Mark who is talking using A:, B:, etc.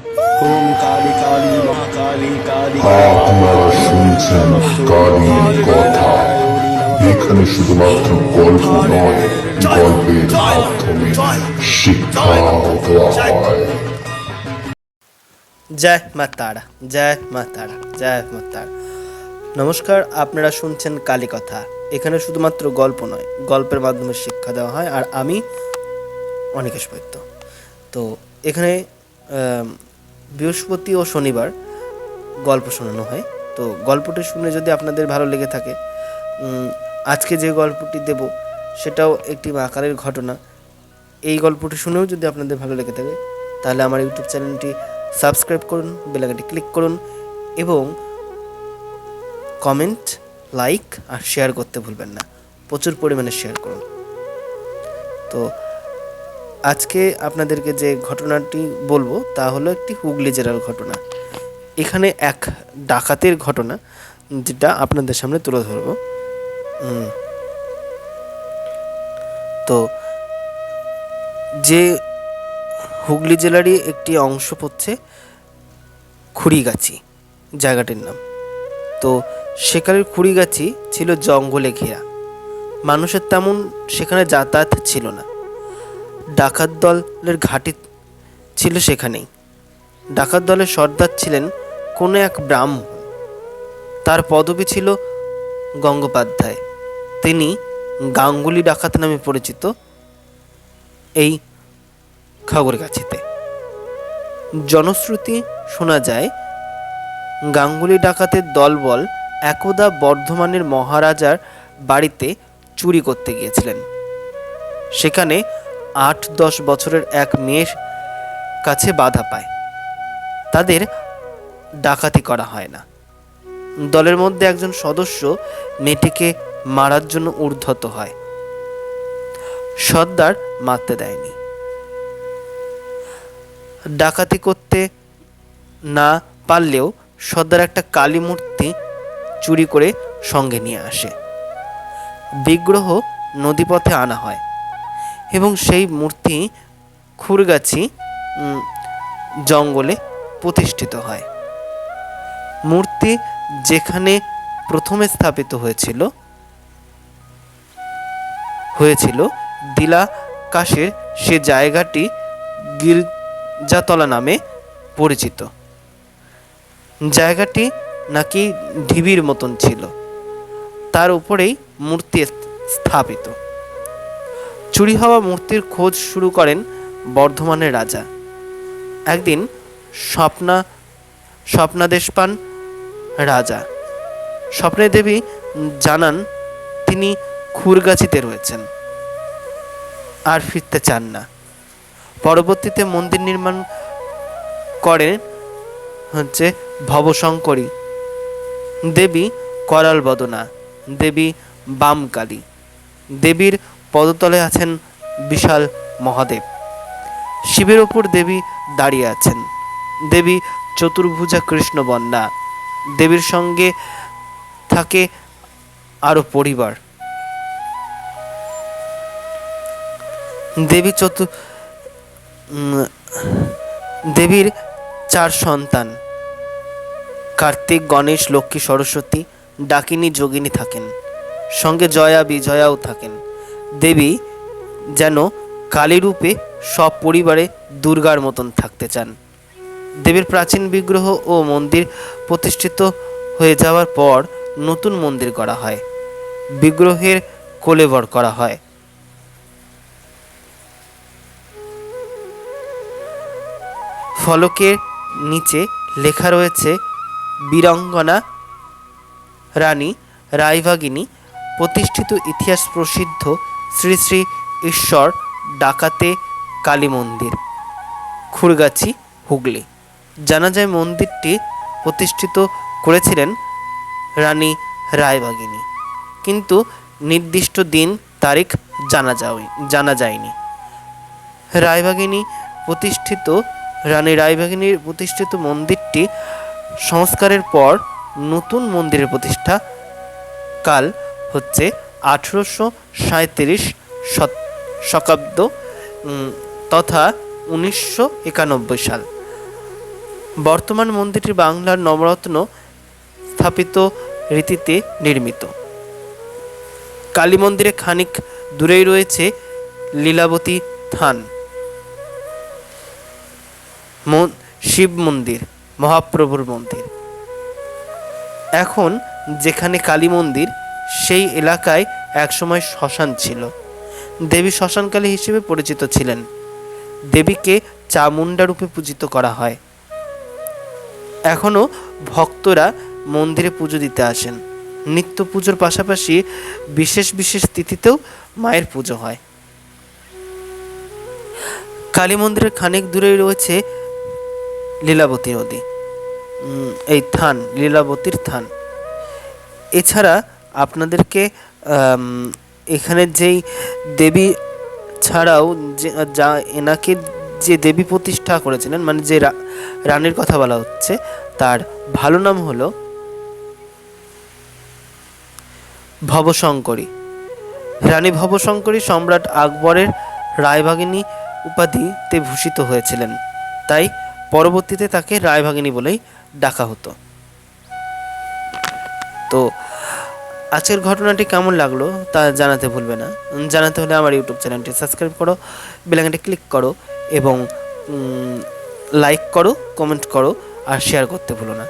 A: ওম কালী কালী মহাকালী কালী
B: আপনারা শুনছেন কালীর কথা। এখানে শুধুমাত্র গল্প নয়, গল্পের মাধ্যমে শিক্ষাও দেওয়া হয়।
C: জয় মা তারা, জয় মা তারা, জয় মা তারা। নমস্কার, আপনারা শুনছেন কালী কথা। এখানে শুধুমাত্র গল্প নয়, গল্পের মাধ্যমে শিক্ষা দেওয়া হয়। আর আমি অনিকেশ বৈদ্য। তো এখানে বৃহস্পতি ও শনিবার গল্প শোনানো হয়। তো গল্পটি শুনে যদি আপনাদের ভালো লেগে থাকে, আজকে যে গল্পটি দেব সেটাও একটি মা কালীর ঘটনা। এই গল্পটি শুনেও যদি আপনাদের ভালো লেগে থাকে, তাহলে আমার ইউটিউব চ্যানেলটি সাবস্ক্রাইব করুন, বেল আইকনটি ক্লিক করুন এবং কমেন্ট, লাইক আর শেয়ার করতে ভুলবেন না। প্রচুর পরিমাণে শেয়ার করুন। তো আজকে আপনাদেরকে যে ঘটনাটি বলবো তা হলো একটি হুগলি জেলার ঘটনা। এখানে এক ডাকাতের ঘটনা, যেটা আপনাদের সামনে তুলে ধরবো। তো যে হুগলি জেলারই একটি অংশ পড়ছে খুড়িগাছি জায়গাটির নাম। তো সেখানের খুড়িগাছি ছিল জঙ্গলে ঘেরা, মানুষের তেমন সেখানে যাতায়াত ছিল না। ডাকাত দলের ঘাঁটি ছিল সেখানেই। ডাকাত দলের সর্দার ছিলেন কোনো এক ব্রাহ্মণ, তার পদবি ছিল গঙ্গোপাধ্যায়। তিনি গাঙ্গুলি ডাকাত নামে পরিচিত এই খাগড়গাছিতে। জনশ্রুতি শোনা যায়, গাঙ্গুলি ডাকাতের দলবল একদা বর্ধমানের মহারাজার বাড়িতে চুরি করতে গিয়েছিলেন। সেখানে 8-10 বছরের এক মেয়ের কাছে বাধা পায়। তাদের ডাকাতি করা হয় না। দলের মধ্যে একজন সদস্য মেয়েটিকে মারার জন্য উদ্ধত হয়। সর্দার মারতে দেয়নি। ডাকাতি করতে না পারলেও সর্দার একটা কালী মূর্তি চুরি করে সঙ্গে নিয়ে আসে। বিগ্রহ নদীপথে আনা হয় এবং সেই মূর্তি খুড়গাছি জঙ্গলে প্রতিষ্ঠিত হয়। মূর্তি যেখানে প্রথমে স্থাপিত হয়েছিল দিলাকাশের সে জায়গাটি গির্জাতলা নামে পরিচিত। জায়গাটি নাকি ঢিবির মতন ছিল, তার উপরেই মূর্তি স্থাপিত। চুরি হওয়া মূর্তির খোঁজ শুরু করেন বর্ধমানের রাজা। একদিন স্বপ্নাদেশ পান রাজা। স্বপ্নে দেবী জানান তিনি খুড়গাছিতে রয়েছেন আর ফিরতে চান না। পরবর্তীতে মন্দির নির্মাণ করেন ভবশঙ্করী দেবী, করাল বদনা দেবী, বামকালী দেবীর পদতলে আছেন বিশাল মহাদেব। শিবের ওপর দেবী দাঁড়িয়ে আছেন। দেবী চতুর্ভুজা কৃষ্ণবর্ণা। দেবীর সঙ্গে থাকে আরো পরিবার। দেবীর 4 সন্তান, কার্তিক, গণেশ, লক্ষ্মী, সরস্বতী, ডাকিনী, যোগিনী থাকেন। সঙ্গে জয়া, বিজয়াও থাকেন। দেবী যেন কালী রূপে সব পরিবারে দুর্গার মতন থাকতে চান। দেবীর প্রাচীন বিগ্রহ ও মন্দির প্রতিষ্ঠিত হয়ে যাওয়ার পর নতুন মন্দির করা হয়। বিগ্রহের কোলেবর করা হয়। ফলকের নিচে লেখা রয়েছে, বীরাঙ্গনা রানী রায়বাগিনী প্রতিষ্ঠিত ইতিহাস প্রসিদ্ধ শ্রী শ্রী ঈশ্বর ডাকাতে কালী মন্দির, খুড়গাছি, হুগলি। জানা যায় মন্দিরটি প্রতিষ্ঠিত করেছিলেন রানী রায়বাগিনী, কিন্তু নির্দিষ্ট দিন তারিখ জানা যায়নি। রানী রায়বাগিনীর প্রতিষ্ঠিত মন্দিরটি সংস্কারের পর নতুন মন্দিরের প্রতিষ্ঠা কাল 1837 শকাব্দ তথা 1991 সাল। বর্তমান মন্দিরটি বাংলার নবরত্ন স্থাপিত রীতিতে নির্মিত। কালী মন্দিরে খানিক দূরেই রয়েছে লীলাবতী থান, শিব মন্দির, মহাপ্রভুর মন্দির। এখন যেখানে কালী মন্দির, সেই এলাকায় একসময় শ্মশান ছিল। দেবী শ্মশানকালী হিসেবে পরিচিত ছিলেন। দেবীকে চামুণ্ডা রূপে পূজিত করা হয়। এখনও ভক্তরা মন্দিরে পুজো দিতে আসেন। নিত্য পুজোর পাশাপাশি বিশেষ বিশেষ তিথিতেও মায়ের পুজো হয়। কালী মন্দিরের খানিক দূরেই রয়েছে লীলাবতী নদী, এই থান, লীলাবতীর থান। এছাড়া আপনাদেরকে এখানে যেই দেবী ছাড়াও যা এনাকে যে দেবী প্রতিষ্ঠা করেছিলেন, মানে যে রানীর কথা বলা হচ্ছে, তার ভালো নাম হলো ভবশঙ্করী। রানী ভবশঙ্করী সম্রাট আকবরের রায়ভাগিনী উপাধিতে ভূষিত হয়েছিলেন, তাই পরবর্তীতে তাকে রায়ভাগিনী বলেই ডাকা হতো। তো আজকের ঘটনাটি কেমন লাগলো তা জানাতে ভুলবে না। জানাতে হলে আমার ইউটিউব চ্যানেলটি সাবস্ক্রাইব করো, বেল আইকনটি ক্লিক করো এবং লাইক করো, কমেন্ট করো আর শেয়ার করতে ভুলো না।